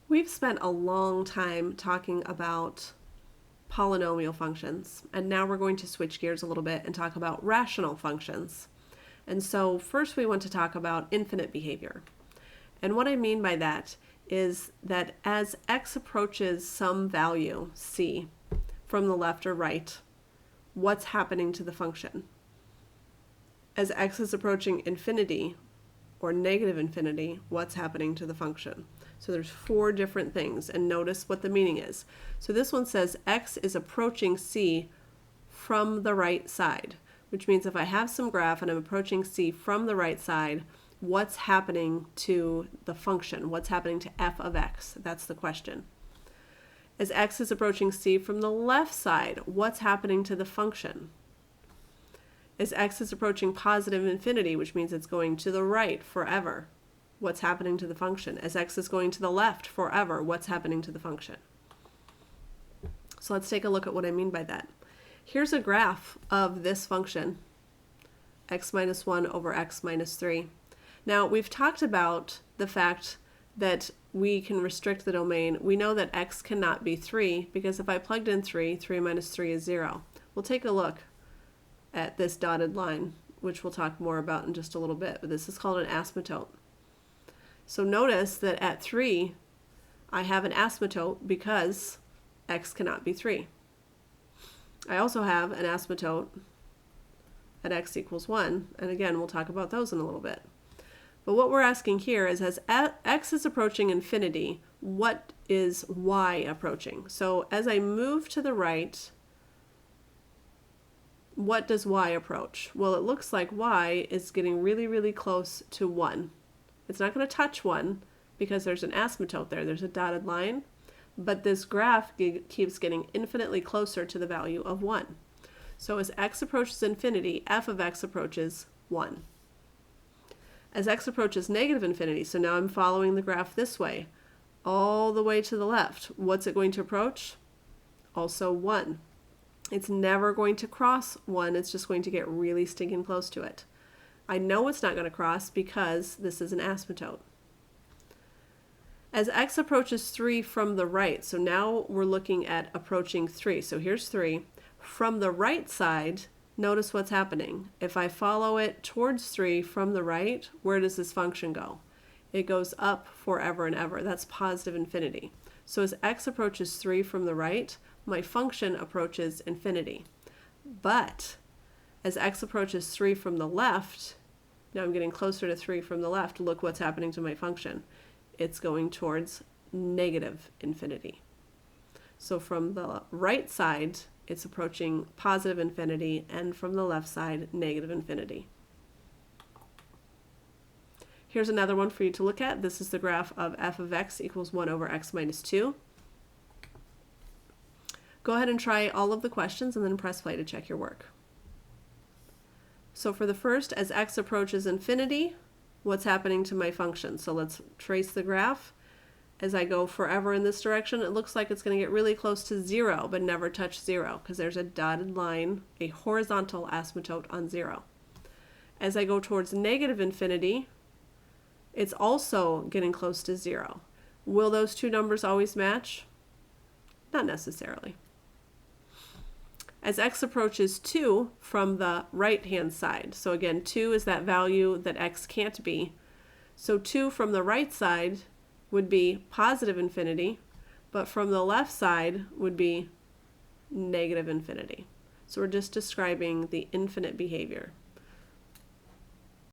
We've spent a long time talking about polynomial functions, and now we're going to switch gears a little bit and talk about rational functions. And so first we want to talk about infinite behavior. And what I mean by that is that as x approaches some value, c, from the left or right, what's happening to the function? As x is approaching infinity or negative infinity, what's happening to the function? So there's 4 different things, and notice what the meaning is. So this one says x is approaching c from the right side, which means if I have some graph and I'm approaching c from the right side, what's happening to the function? What's happening to f of x? That's the question. As x is approaching c from the left side, what's happening to the function? As x is approaching positive infinity, which means it's going to the right forever, what's happening to the function? As x is going to the left forever, what's happening to the function? So let's take a look at what I mean by that. Here's a graph of this function, x minus 1 over x minus 3. Now, we've talked about the fact that we can restrict the domain. We know that x cannot be 3 because if I plugged in 3, 3 minus 3 is 0. We'll take a look at this dotted line, which we'll talk more about in just a little bit, but this is called an asymptote. So notice that at 3, I have an asymptote because x cannot be 3. I also have an asymptote at x equals 1, and again, we'll talk about those in a little bit. But what we're asking here is as x is approaching infinity, what is y approaching? So as I move to the right, what does y approach? Well, it looks like y is getting really, really close to 1. It's not going to touch 1 because there's an asymptote there. There's a dotted line. But this graph keeps getting infinitely closer to the value of 1. So as x approaches infinity, f of x approaches 1. As x approaches negative infinity, so now I'm following the graph this way, all the way to the left, what's it going to approach? Also 1. It's never going to cross 1. It's just going to get really stinking close to it. I know it's not going to cross because this is an asymptote. As x approaches 3 from the right, so now we're looking at approaching 3. So here's 3. From the right side, notice what's happening. If I follow it towards 3 from the right, where does this function go? It goes up forever and ever. That's positive infinity. So as x approaches 3 from the right, my function approaches infinity. But as x approaches 3 from the left, now I'm getting closer to 3 from the left, look what's happening to my function. It's going towards negative infinity. So from the right side, it's approaching positive infinity, and from the left side, negative infinity. Here's another one for you to look at. This is the graph of f of x equals 1 over x minus 2. Go ahead and try all of the questions and then press play to check your work. So for the first, as x approaches infinity, what's happening to my function? So let's trace the graph. As I go forever in this direction, it looks like it's going to get really close to 0, but never touch 0 because there's a dotted line, a horizontal asymptote on 0. As I go towards negative infinity, it's also getting close to 0. Will those two numbers always match? Not necessarily. As x approaches 2 from the right-hand side, so again, 2 is that value that x can't be. So 2 from the right side would be positive infinity, but from the left side would be negative infinity. So we're just describing the infinite behavior.